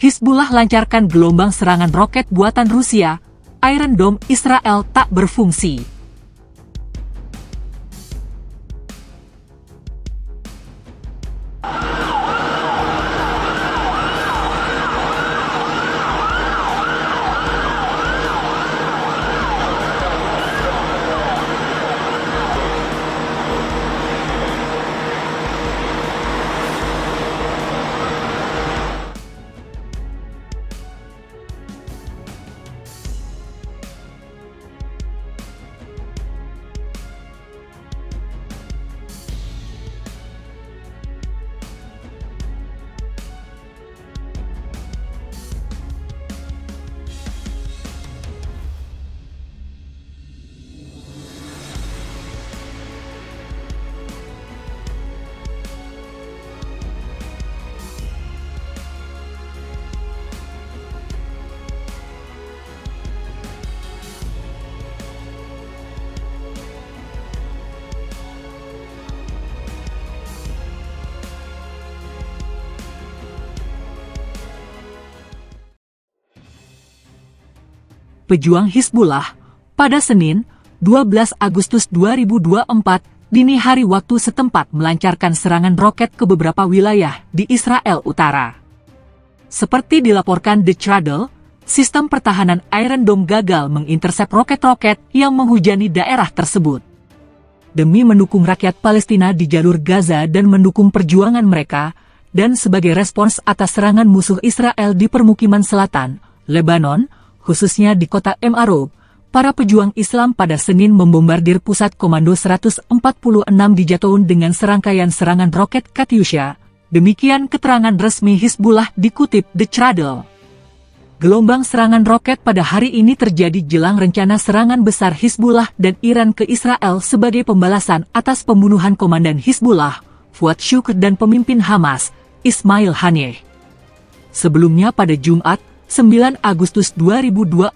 Hizbullah lancarkan gelombang serangan roket buatan Rusia, Iron Dome Israel tak berfungsi. Pejuang Hizbullah, pada Senin, 12 Agustus 2024, dini hari waktu setempat melancarkan serangan roket ke beberapa wilayah di Israel Utara. Seperti dilaporkan The Cradle, sistem pertahanan Iron Dome gagal mengintersep roket-roket yang menghujani daerah tersebut. Demi mendukung rakyat Palestina di jalur Gaza dan mendukung perjuangan mereka, dan sebagai respons atas serangan musuh Israel di permukiman selatan, Lebanon, khususnya di kota M'Arab, para pejuang Islam pada Senin membombardir pusat komando 146 di Jatoun dengan serangkaian serangan roket Katyusha. Demikian keterangan resmi Hizbullah dikutip The Cradle. Gelombang serangan roket pada hari ini terjadi jelang rencana serangan besar Hizbullah dan Iran ke Israel sebagai pembalasan atas pembunuhan komandan Hizbullah, Fuad Shukr, dan pemimpin Hamas, Ismail Haniyeh. Sebelumnya pada Jumat, 9 Agustus 2024,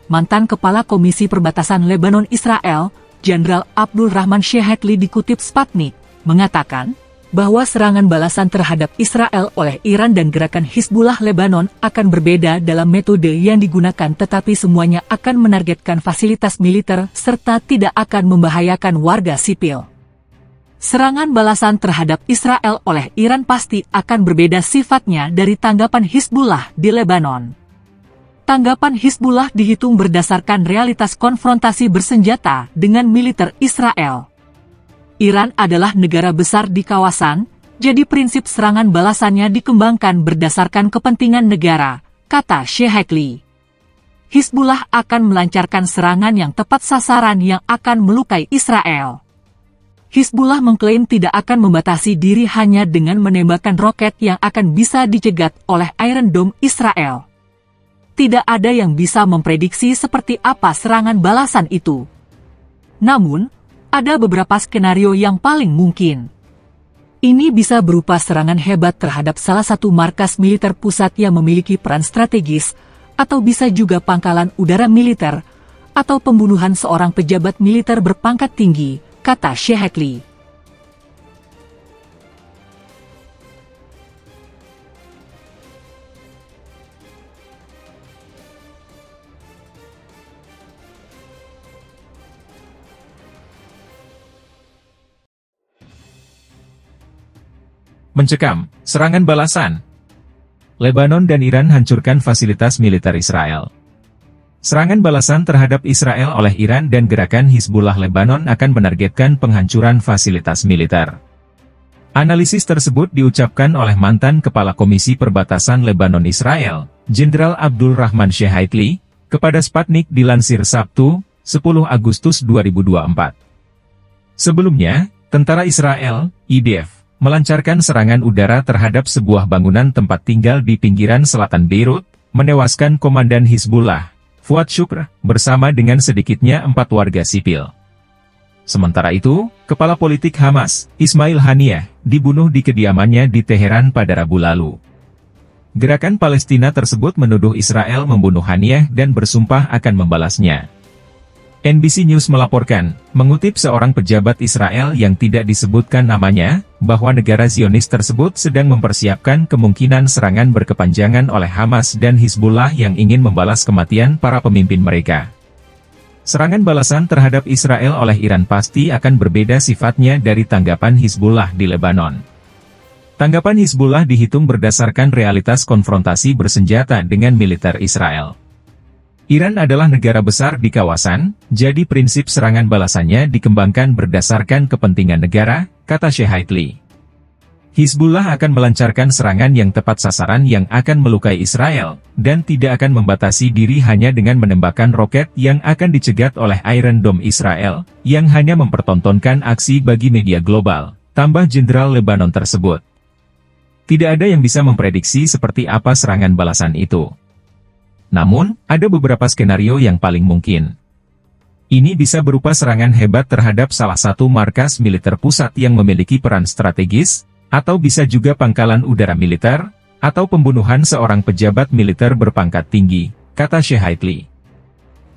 mantan Kepala Komisi Perbatasan Lebanon Israel, Jenderal Abdul Rahman Shehatli dikutip Sputnik, mengatakan bahwa serangan balasan terhadap Israel oleh Iran dan gerakan Hizbullah Lebanon akan berbeda dalam metode yang digunakan, tetapi semuanya akan menargetkan fasilitas militer serta tidak akan membahayakan warga sipil. Serangan balasan terhadap Israel oleh Iran pasti akan berbeda sifatnya dari tanggapan Hizbullah di Lebanon. Tanggapan Hizbullah dihitung berdasarkan realitas konfrontasi bersenjata dengan militer Israel. Iran adalah negara besar di kawasan, jadi prinsip serangan balasannya dikembangkan berdasarkan kepentingan negara, kata Shehatli. Hizbullah akan melancarkan serangan yang tepat sasaran yang akan melukai Israel. Hizbullah mengklaim tidak akan membatasi diri hanya dengan menembakkan roket yang akan bisa dicegat oleh Iron Dome Israel. Tidak ada yang bisa memprediksi seperti apa serangan balasan itu. Namun, ada beberapa skenario yang paling mungkin. Ini bisa berupa serangan hebat terhadap salah satu markas militer pusat yang memiliki peran strategis, atau bisa juga pangkalan udara militer, atau pembunuhan seorang pejabat militer berpangkat tinggi, kata Shehatli. Mencekam, serangan balasan. Lebanon dan Iran hancurkan fasilitas militer Israel. Serangan balasan terhadap Israel oleh Iran dan gerakan Hizbullah Lebanon akan menargetkan penghancuran fasilitas militer. Analisis tersebut diucapkan oleh mantan Kepala Komisi Perbatasan Lebanon Israel, Jenderal Abdul Rahman Shehatli, kepada Sputnik dilansir Sabtu, 10 Agustus 2024. Sebelumnya, tentara Israel, IDF, melancarkan serangan udara terhadap sebuah bangunan tempat tinggal di pinggiran selatan Beirut, menewaskan komandan Hizbullah, Fuad Shukr, bersama dengan sedikitnya 4 warga sipil. Sementara itu, Kepala Politik Hamas, Ismail Haniyeh, dibunuh di kediamannya di Teheran pada Rabu lalu. Gerakan Palestina tersebut menuduh Israel membunuh Haniyeh dan bersumpah akan membalasnya. NBC News melaporkan, mengutip seorang pejabat Israel yang tidak disebutkan namanya, bahwa negara Zionis tersebut sedang mempersiapkan kemungkinan serangan berkepanjangan oleh Hamas dan Hizbullah yang ingin membalas kematian para pemimpin mereka. Serangan balasan terhadap Israel oleh Iran pasti akan berbeda sifatnya dari tanggapan Hizbullah di Lebanon. Tanggapan Hizbullah dihitung berdasarkan realitas konfrontasi bersenjata dengan militer Israel. Iran adalah negara besar di kawasan, jadi prinsip serangan balasannya dikembangkan berdasarkan kepentingan negara, kata Sheikhatli. Hizbullah akan melancarkan serangan yang tepat sasaran yang akan melukai Israel, dan tidak akan membatasi diri hanya dengan menembakkan roket yang akan dicegat oleh Iron Dome Israel, yang hanya mempertontonkan aksi bagi media global, tambah Jenderal Lebanon tersebut. Tidak ada yang bisa memprediksi seperti apa serangan balasan itu. Namun, ada beberapa skenario yang paling mungkin. Ini bisa berupa serangan hebat terhadap salah satu markas militer pusat yang memiliki peran strategis, atau bisa juga pangkalan udara militer, atau pembunuhan seorang pejabat militer berpangkat tinggi, kata Sheikhatli.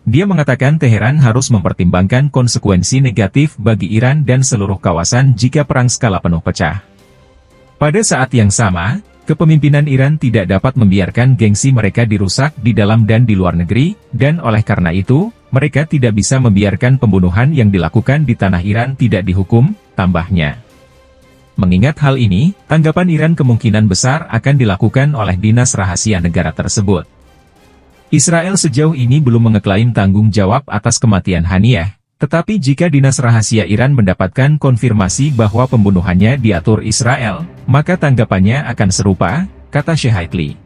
Dia mengatakan Teheran harus mempertimbangkan konsekuensi negatif bagi Iran dan seluruh kawasan jika perang skala penuh pecah. Pada saat yang sama, kepemimpinan Iran tidak dapat membiarkan gengsi mereka dirusak di dalam dan di luar negeri, dan oleh karena itu, mereka tidak bisa membiarkan pembunuhan yang dilakukan di tanah Iran tidak dihukum, tambahnya. Mengingat hal ini, tanggapan Iran kemungkinan besar akan dilakukan oleh Dinas Rahasia Negara tersebut. Israel sejauh ini belum mengeklaim tanggung jawab atas kematian Haniyeh, tetapi jika Dinas Rahasia Iran mendapatkan konfirmasi bahwa pembunuhannya diatur Israel, maka tanggapannya akan serupa, kata Sheikhatli.